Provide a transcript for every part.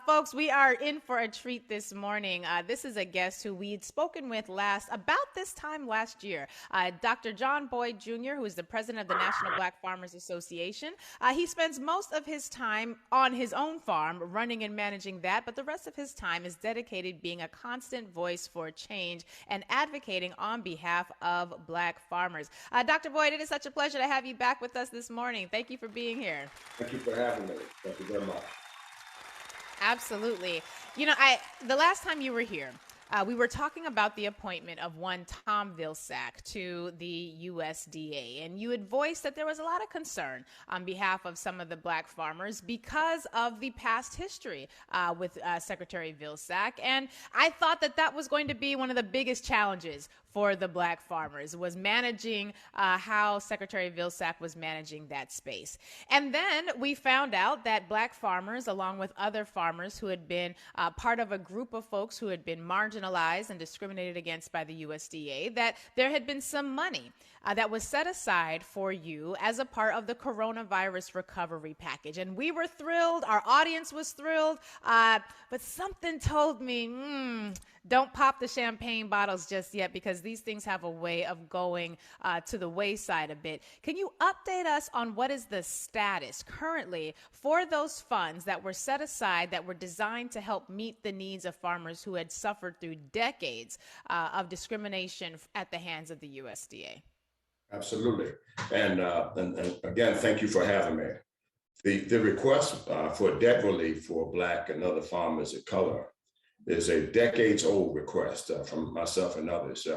Folks, we are in for a treat this morning. This is a guest who we'd spoken with about this time last year. Dr. John Boyd Jr., who is the president of the National Black Farmers Association. He spends most of his time on his own farm, running and managing that, but the rest of his time is dedicated being a constant voice for change and advocating on behalf of Black farmers. Dr. Boyd, it is such a pleasure to have you back with us this morning. Thank you for being here. Thank you for having me. Thank you very much. Absolutely. The last time you were here, we were talking about the appointment of one Tom Vilsack to the USDA, and you had voiced that there was a lot of concern on behalf of some of the Black farmers because of the past history with Secretary Vilsack. And I thought that was going to be one of the biggest challenges for the Black farmers, was managing how Secretary Vilsack was managing that space. And then we found out that Black farmers, along with other farmers who had been part of a group of folks who had been marginalized and discriminated against by the USDA, that there had been some money that was set aside for you as a part of the coronavirus recovery package. And we were thrilled. Our audience was thrilled. But something told me, don't pop the champagne bottles just yet, because these things have a way of going to the wayside a bit. Can you update us on what is the status currently for those funds that were set aside that were designed to help meet the needs of farmers who had suffered through decades of discrimination at the hands of the USDA? Absolutely. And again, thank you for having me. The request for debt relief for Black and other farmers of color is a decades-old request from myself and others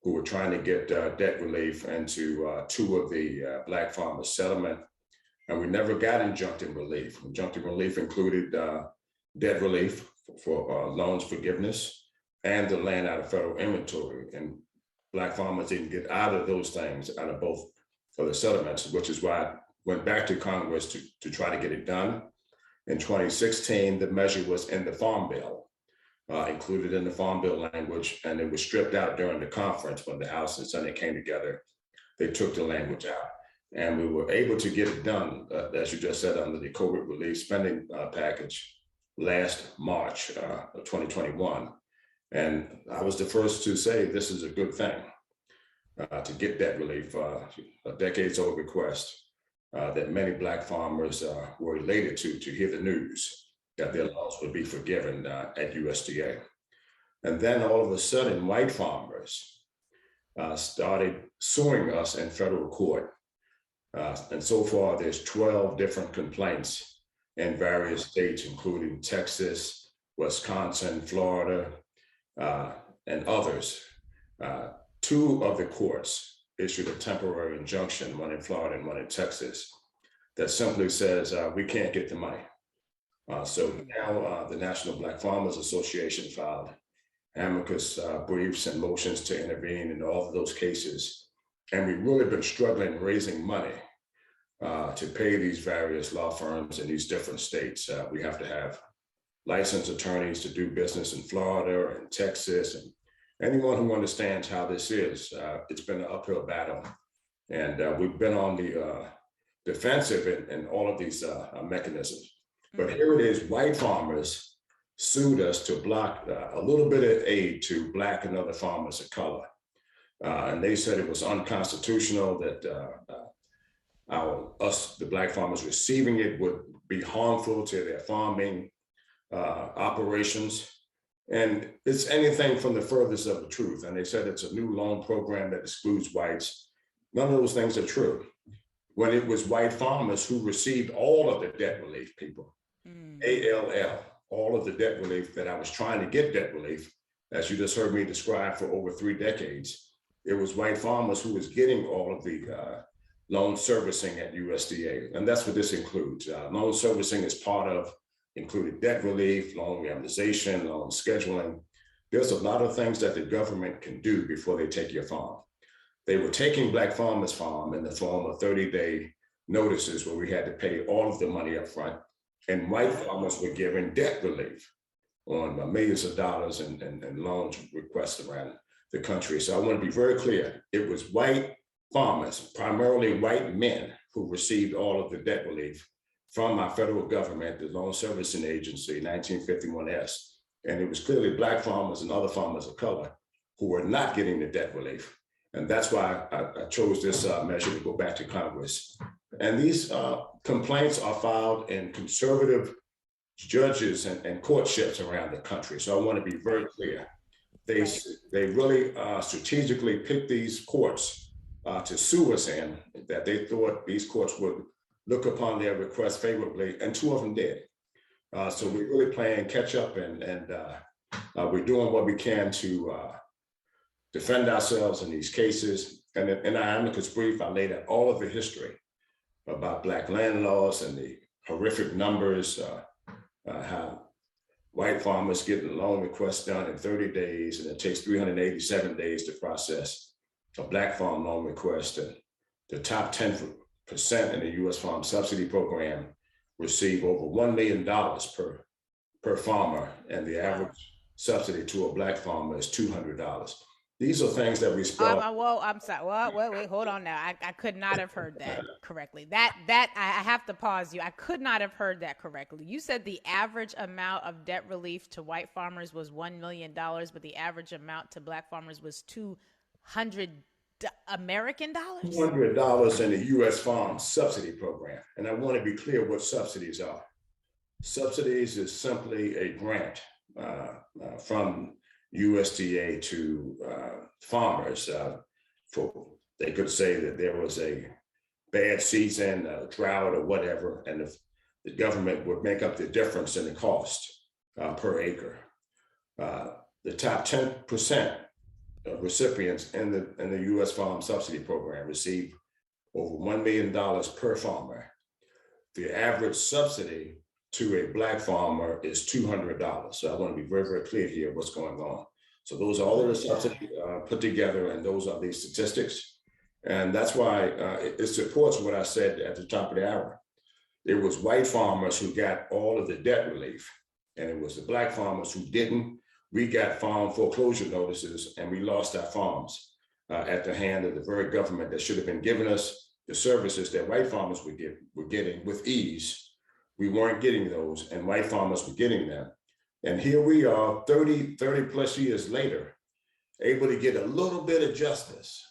who were trying to get debt relief into two of the Black farmers' settlement, and we never got injunctive relief. Injunctive relief included debt relief for loans forgiveness and the land out of federal inventory, and Black farmers didn't get out of those things, out of both of the settlements, which is why I went back to Congress to try to get it done. In 2016, the measure was in the Farm Bill, included in the Farm Bill language, and it was stripped out during the conference when the House and Senate came together. They took the language out, and we were able to get it done, as you just said, under the COVID relief spending package last March of 2021. And I was the first to say this is a good thing to get debt relief, a decades-old request that many Black farmers were elated to hear the news that their loans would be forgiven at USDA. And then all of a sudden, white farmers started suing us in federal court. And so far, there's 12 different complaints in various states, including Texas, Wisconsin, Florida, and others. Two of the courts issued a temporary injunction, one in Florida and one in Texas, that simply says we can't get the money. So now the National Black Farmers Association filed amicus briefs and motions to intervene in all of those cases. And we've really been struggling raising money to pay these various law firms in these different states. We have to have licensed attorneys to do business in Florida and Texas, and anyone who understands how this is, it's been an uphill battle. And we've been on the defensive in all of these mechanisms. But here it is, white farmers sued us to block a little bit of aid to Black and other farmers of color. And they said it was unconstitutional, that the Black farmers receiving it would be harmful to their farming operations. And it's anything from the furthest of the truth. And they said it's a new loan program that excludes whites. None of those things are true. When it was white farmers who received all of the debt relief, people, ALL, all of the debt relief that I was trying to get debt relief, as you just heard me describe for over 3 decades, it was white farmers who was getting all of the loan servicing at USDA. And that's what this includes. Loan servicing is part of included debt relief, loan reamortization, loan scheduling. There's a lot of things that the government can do before they take your farm. They were taking Black farmers' farm in the form of 30-day notices where we had to pay all of the money up front. And white farmers were given debt relief on millions of dollars and loan requests around the country. So I want to be very clear. It was white farmers, primarily white men, who received all of the debt relief from our federal government, the Loan Servicing Agency, 1951S. And it was clearly Black farmers and other farmers of color who were not getting the debt relief. And that's why I chose this measure to go back to Congress. And these complaints are filed in conservative judges and courtships around the country. So I want to be very clear. They really strategically picked these courts to sue us in, that they thought these courts would look upon their request favorably, and 2 of them did. So we're really playing catch up, and we're doing what we can to defend ourselves in these cases. And in our amicus brief, I laid out all of the history about Black land laws and the horrific numbers, how white farmers get the loan request done in 30 days, and it takes 387 days to process a Black farm loan request. And the top 10% in the U.S. Farm Subsidy Program receive over $1 million per farmer, and the average subsidy to a Black farmer is $200. These are things that we spell. Whoa, I'm sorry. Wait, hold on now. I could not have heard that correctly. I have to pause you. I could not have heard that correctly. You said the average amount of debt relief to white farmers was $1 million, but the average amount to Black farmers was $200 American dollars? $200 in the U.S. Farm Subsidy Program. And I want to be clear what subsidies are. Subsidies is simply a grant from USDA to farmers. They could say that there was a bad season, a drought or whatever, and if the government would make up the difference in the cost per acre. The top 10% of recipients in the U.S. Farm Subsidy Program receive over $1 million per farmer. The average subsidy to a Black farmer is $200. So I want to be very, very clear here what's going on. So those are all of the subsidies put together, and those are the statistics. And that's why it supports what I said at the top of the hour. It was white farmers who got all of the debt relief, and it was the Black farmers who didn't. We got farm foreclosure notices, and we lost our farms at the hand of the very government that should have been giving us the services that white farmers were getting with ease. We weren't getting those, and white farmers were getting them. And here we are 30 plus years later, able to get a little bit of justice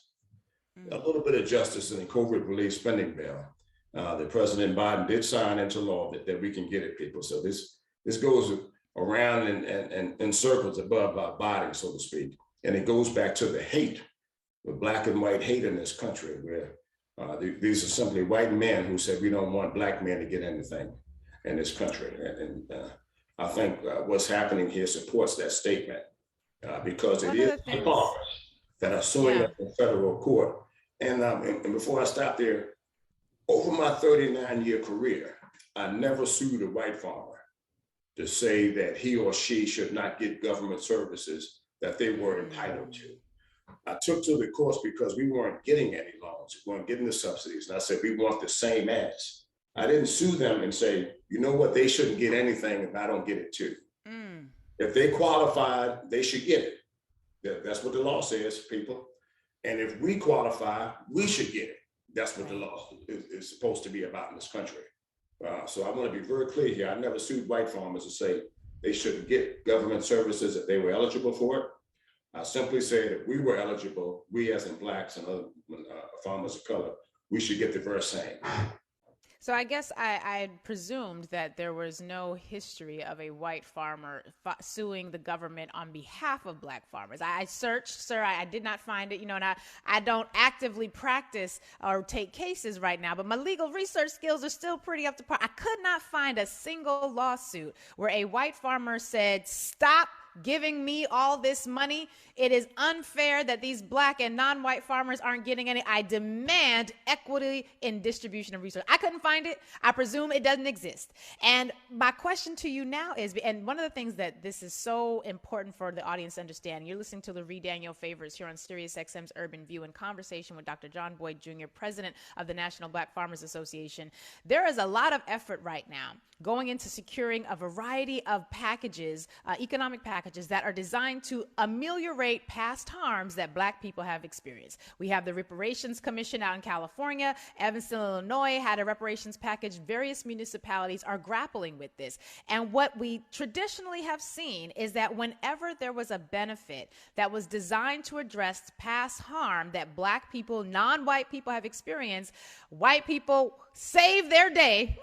in the COVID relief spending bill. The President Biden did sign into law that we can get it, people. So this goes around and in circles above our body, so to speak. And it goes back to the hate, the Black and white hate in this country, where these are simply white men who said we don't want Black men to get anything in this country. And I think what's happening here supports that statement because it is the farmers that are suing us in federal court. And before I stop there, over my 39-year career, I never sued a white farmer to say that he or she should not get government services that they were entitled to. I took to the courts because we weren't getting any loans, we weren't getting the subsidies. And I said, we want the same as. I didn't sue them and say, you know what, they shouldn't get anything if I don't get it too. If they qualified, they should get it. That's what the law says, people. And if we qualify, we should get it. That's what the law is supposed to be about in this country. So I want to be very clear here. I never sued white farmers to say they shouldn't get government services if they were eligible for it. I simply said if we were eligible, we as in Blacks and other farmers of color, we should get the very same. So I guess I presumed that there was no history of a white farmer suing the government on behalf of Black farmers. I searched, sir, I did not find it, and I don't actively practice or take cases right now, but my legal research skills are still pretty up to par. I could not find a single lawsuit where a white farmer said, stop giving me all this money. It is unfair that these Black and non-white farmers aren't getting any. I demand equity in distribution of resources. I couldn't find it. I presume it doesn't exist. And my question to you now is, and one of the things that this is so important for the audience to understand, you're listening to Lurie Daniel Favors here on SiriusXM's Urban View in conversation with Dr. John Boyd Jr., president of the National Black Farmers Association. There is a lot of effort right now going into securing a variety of packages, economic packages, packages that are designed to ameliorate past harms that Black people have experienced. We have the Reparations Commission out in California. Evanston, Illinois had a reparations package. Various municipalities are grappling with this. And what we traditionally have seen is that whenever there was a benefit that was designed to address past harm that Black people, non-white people have experienced, white people save their day.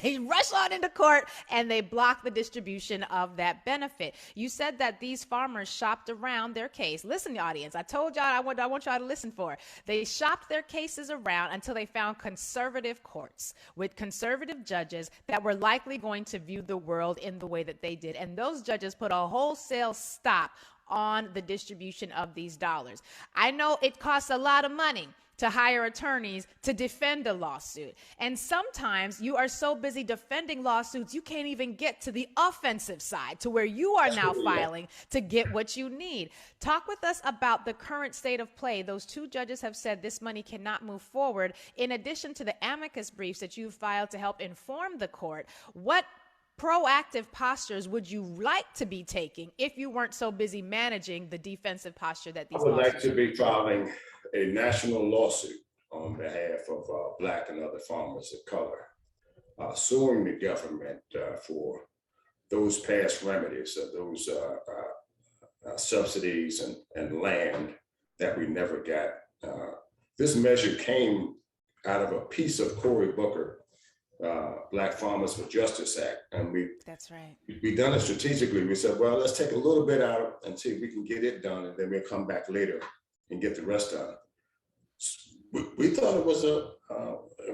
They rush on into court and they block the distribution of that benefit. You said that these farmers shopped around their case. Listen, the audience, I told y'all I want y'all to listen for. They shopped their cases around until they found conservative courts with conservative judges that were likely going to view the world in the way that they did. And those judges put a wholesale stop on the distribution of these dollars. I know it costs a lot of money to hire attorneys to defend a lawsuit. And sometimes you are so busy defending lawsuits, you can't even get to the offensive side to where you are now filing to get what you need. Talk with us about the current state of play. Those two judges have said this money cannot move forward. In addition to the amicus briefs that you filed to help inform the court, what proactive postures would you like to be taking if you weren't so busy managing the defensive posture that these lawsuits? I would like to be filing a national lawsuit on behalf of Black and other farmers of color, suing the government for those past remedies, those subsidies and land that we never got. This measure came out of a piece of Cory Booker, Black Farmers for Justice Act. And that's right. We done it strategically. We said, well, let's take a little bit out and see if we can get it done, and then we'll come back later and get the rest done. We thought it was a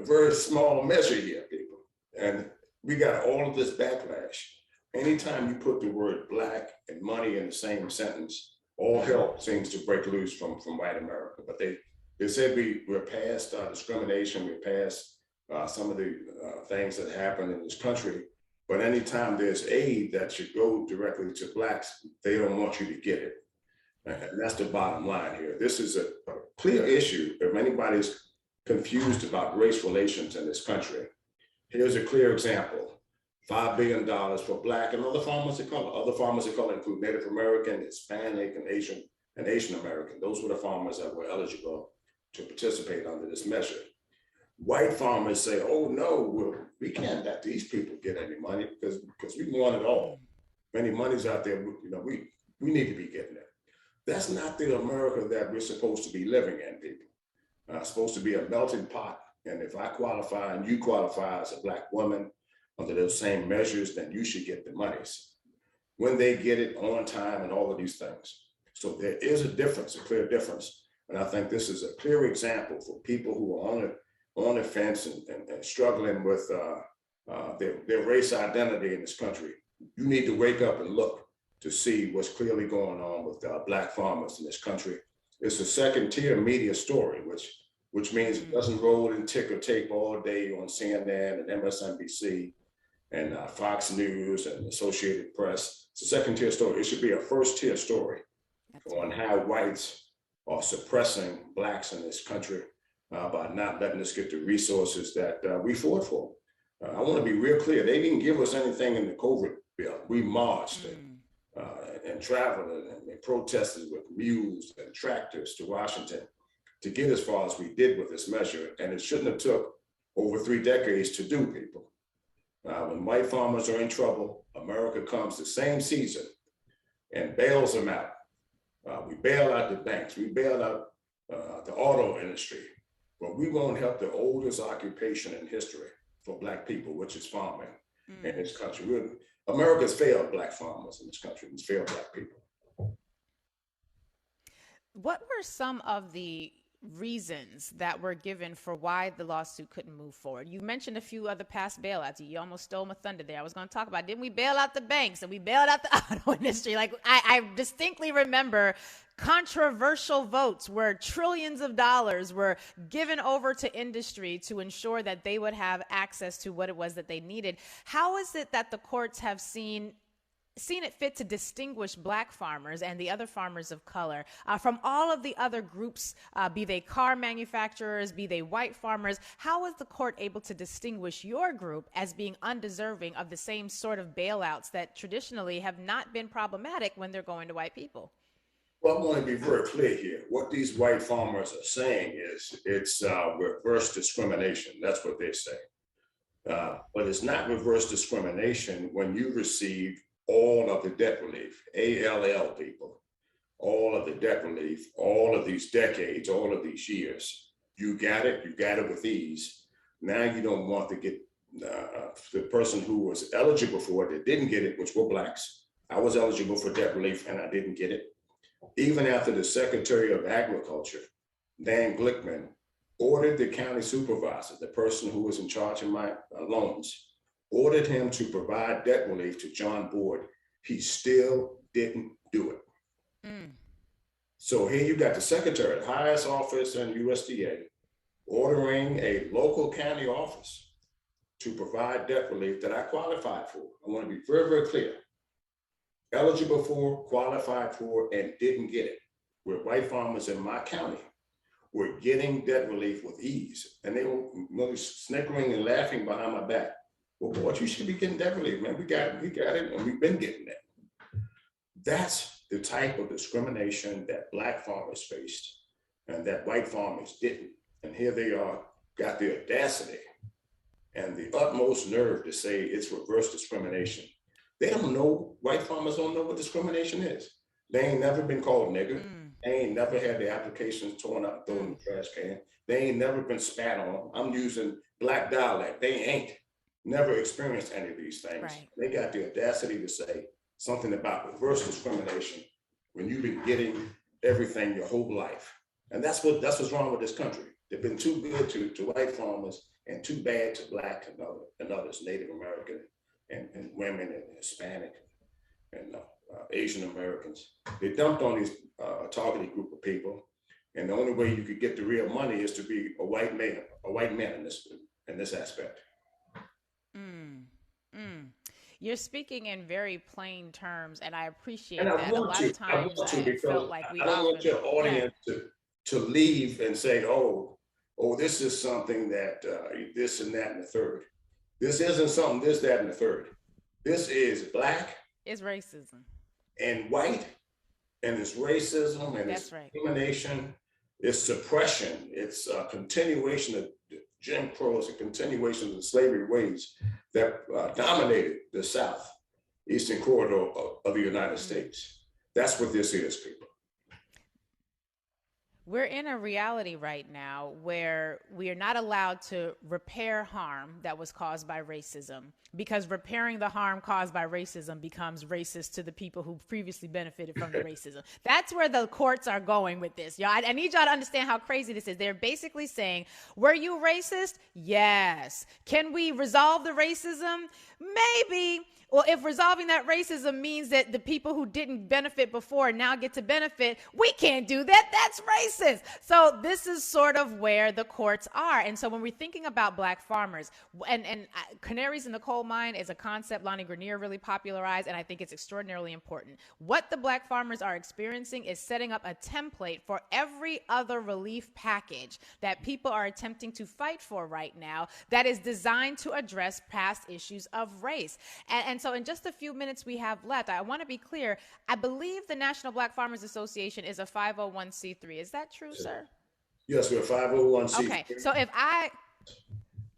very small measure here, people. And we got all of this backlash. Anytime you put the word Black and money in the same sentence, all hell seems to break loose from white America. But they said we're past discrimination, we're past some of the things that happen in this country. But anytime there's aid that should go directly to Blacks, they don't want you to get it. And that's the bottom line here. This is a clear issue. If anybody's confused about race relations in this country, here's a clear example. $5 billion for Black and other farmers of color. Other farmers of color include Native American, Hispanic, and Asian American. Those were the farmers that were eligible to participate under this measure. White farmers say, oh no, we can't let these people get any money because we want it all. Many money's out there, we need to be getting it. That's not the America that we're supposed to be living in, people. It's supposed to be a melting pot. And if I qualify and you qualify as a Black woman under those same measures, then you should get the monies when they get it on time and all of these things. So there is a difference, a clear difference. And I think this is a clear example for people who are on the fence and struggling with their race identity in this country. You need to wake up and look to see what's clearly going on with Black farmers in this country. It's a second-tier media story, which means it doesn't roll in ticker tape all day on CNN and MSNBC and Fox News and Associated Press. It's a second-tier story. It should be a first-tier story on how whites are suppressing Blacks in this country by not letting us get the resources that we fought for. I want to be real clear. They didn't give us anything in the COVID bill. We marched and traveled and protested with mules and tractors to Washington to get as far as we did with this measure. And it shouldn't have took over 3 decades to do, people. When white farmers are in trouble, America comes the same season and bails them out. We bail out the banks, we bail out the auto industry, but we won't help the oldest occupation in history for Black people, which is farming in this country. America's failed Black farmers in this country. It's failed Black people. What were some of the reasons that were given for why the lawsuit couldn't move forward? You mentioned a few other past bailouts. You almost stole my thunder there. I was going to talk about, didn't we bail out the banks and we bailed out the auto industry? Like I distinctly remember controversial votes where trillions of dollars were given over to industry to ensure that they would have access to what it was that they needed. How is it that the courts have seen seen it fit to distinguish Black farmers and the other farmers of color from all of the other groups, be they car manufacturers, be they white farmers. How was the court able to distinguish your group as being undeserving of the same sort of bailouts that traditionally have not been problematic when they're going to white people? Well, I'm going to be very clear here. What these white farmers are saying is it's reverse discrimination. That's what they say. But it's not reverse discrimination when you receive all of the debt relief, ALL people, all of the debt relief, all of these decades, all of these years. You got it with ease. Now you don't want to get the person who was eligible for it that didn't get it, which were Blacks. I was eligible for debt relief and I didn't get it. Even after the Secretary of Agriculture, Dan Glickman, ordered the county supervisor, the person who was in charge of my loans, ordered him to provide debt relief to John Board. He still didn't do it. So here you got the secretary, the highest office in USDA, ordering a local county office to provide debt relief that I qualified for. I want to be very, very clear. Eligible for, qualified for, and didn't get it. We're white farmers in my county. We're getting debt relief with ease. And they were really snickering and laughing behind my back. Well, boy, you should be getting debt relief, man. We got it, and we've been getting it. That's the type of discrimination that Black farmers faced and that white farmers didn't. And here they are, got the audacity and the utmost nerve to say it's reverse discrimination. They don't know, white farmers don't know what discrimination is. They ain't never been called nigger. They ain't never had their applications torn up, thrown in the trash can. They ain't never been spat on. I'm using Black dialect. They ain't never experienced any of these things. Right. They got the audacity to say something about reverse discrimination when you've been getting everything your whole life. And that's what's wrong with this country. They've been too good to white farmers and too bad to Black and others, Native American and women and Hispanic and Asian Americans. They dumped on these targeted group of people. And the only way you could get the real money is to be a white man in this aspect. You're speaking in very plain terms, and I appreciate that. A lot of times I felt like I don't want your audience to leave and say, oh, this is something that this and that and the third. This isn't something this, that, and the third. This is Black. It's racism. And white, and it's racism, and it's discrimination, it's suppression, it's a continuation of Jim Crow, it's a continuation of the slavery ways that dominated the South, Eastern corridor of the United States. That's what this is, people. We're in a reality right now where we are not allowed to repair harm that was caused by racism, because repairing the harm caused by racism becomes racist to the people who previously benefited from the racism. That's where the courts are going with this. Y'all, I need y'all to understand how crazy this is. They're basically saying, were you racist? Yes. Can we resolve the racism? Maybe. Well, if resolving that racism means that the people who didn't benefit before now get to benefit, we can't do that. That's racist. So this is sort of where the courts are. And so when we're thinking about Black farmers, and canaries in the coal mine is a concept Lonnie Grenier really popularized, and I think it's extraordinarily important. What the Black farmers are experiencing is setting up a template for every other relief package that people are attempting to fight for right now that is designed to address past issues of race. And so in just a few minutes we have left, I want to be clear. I believe the National Black Farmers Association is a 501c3. Is that true, sir? Yes, we're 501c3. Okay, so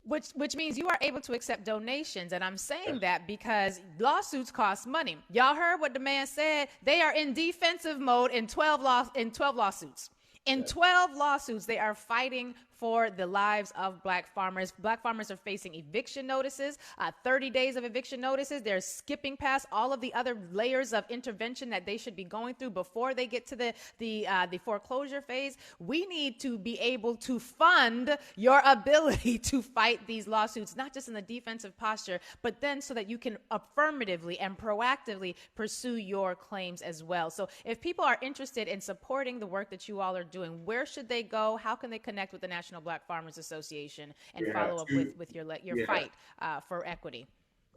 which means you are able to accept donations. And I'm saying that because lawsuits cost money. Y'all heard what the man said? They are in defensive mode in 12 lawsuits. In 12 lawsuits, they are fighting for the lives of Black farmers. Black farmers are facing eviction notices, 30 days of eviction notices. They're skipping past all of the other layers of intervention that they should be going through before they get to the foreclosure phase. We need to be able to fund your ability to fight these lawsuits, not just in the defensive posture, but then so that you can affirmatively and proactively pursue your claims as well. So if people are interested in supporting the work that you all are doing, where should they go? How can they connect with the National Black Farmers Association and follow up with your fight for equity?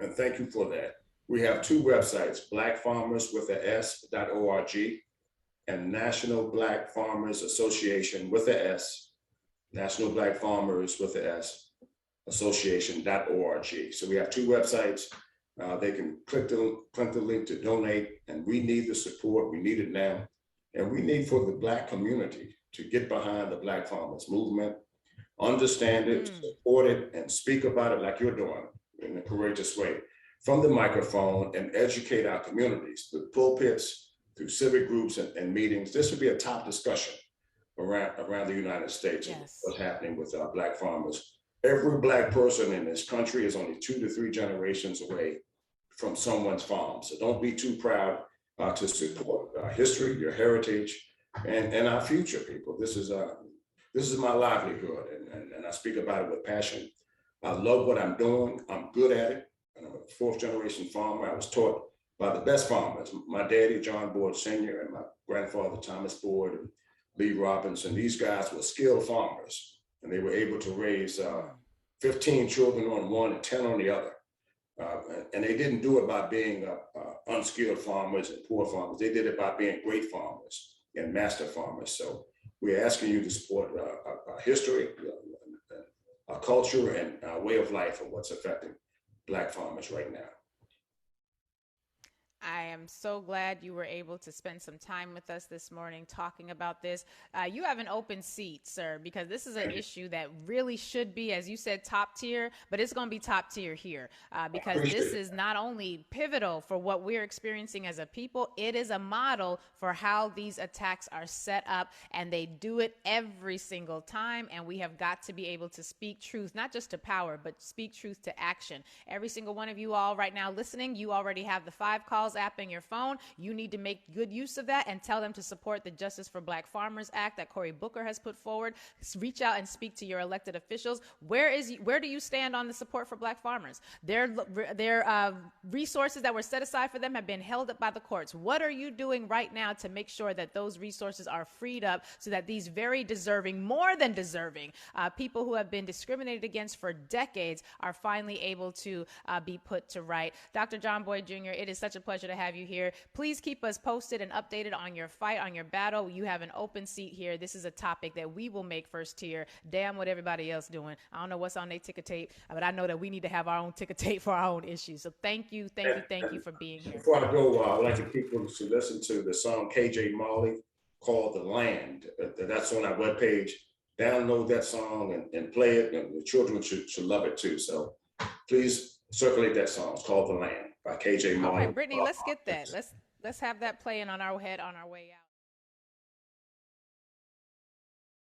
And thank you for that. We have two websites, blackfarmerswithas.org and National Black Farmers Association with the S, National Black Farmers with the S, association.org. So we have two websites. They can click the link to donate, and we need the support. We need it now. And we need for the Black community to get behind the Black farmers movement, understand it, support it, and speak about it like you're doing in a courageous way from the microphone and educate our communities, the pulpits, through civic groups and meetings. This would be a top discussion around the United States. Yes. What's happening with our Black farmers. Every Black person in this country is only 2 to 3 generations away from someone's farm. So don't be too proud to support our history, your heritage, and our future, people. This is my livelihood, and I speak about it with passion. I love what I'm doing. I'm good at it. And I'm a 4th generation farmer. I was taught by the best farmers. My daddy, John Board Sr., and my grandfather, Thomas Board, and Lee Robinson. These guys were skilled farmers, and they were able to raise 15 children on one and 10 on the other. And they didn't do it by being unskilled farmers and poor farmers. They did it by being great farmers and master farmers. So we're asking you to support our history, our culture, and our way of life, and what's affecting Black farmers right now. I am so glad you were able to spend some time with us this morning talking about this. You have an open seat, sir, because this is an issue that really should be, as you said, top tier, but it's going to be top tier here because this is not only pivotal for what we're experiencing as a people, it is a model for how these attacks are set up, and they do it every single time. And we have got to be able to speak truth, not just to power, but speak truth to action. Every single one of you all right now listening, you already have the 5 Calls app in your phone. You need to make good use of that and tell them to support the Justice for Black Farmers Act that Cory Booker has put forward. Reach out and speak to your elected officials. Where do you stand on the support for Black farmers? Their resources that were set aside for them have been held up by the courts. What are you doing right now to make sure that those resources are freed up so that these very deserving, more than deserving, people who have been discriminated against for decades are finally able to be put to right? Dr. John Boyd Jr., it is such a pleasure to have you here. Please keep us posted and updated on your fight, on your battle. You have an open seat here. This is a topic that we will make first tier. Damn what everybody else doing. I don't know what's on their ticker tape, but I know that we need to have our own ticker tape for our own issues. So thank you for being here. Before I go, I'd like to people to listen to the song KJ Marley called The Land. That's on our webpage. Download that song and play it, and the children should love it too. So please circulate that song. It's called The Land by KJ Marley. All right, Brittany, let's get that. Let's have that playing on our way out.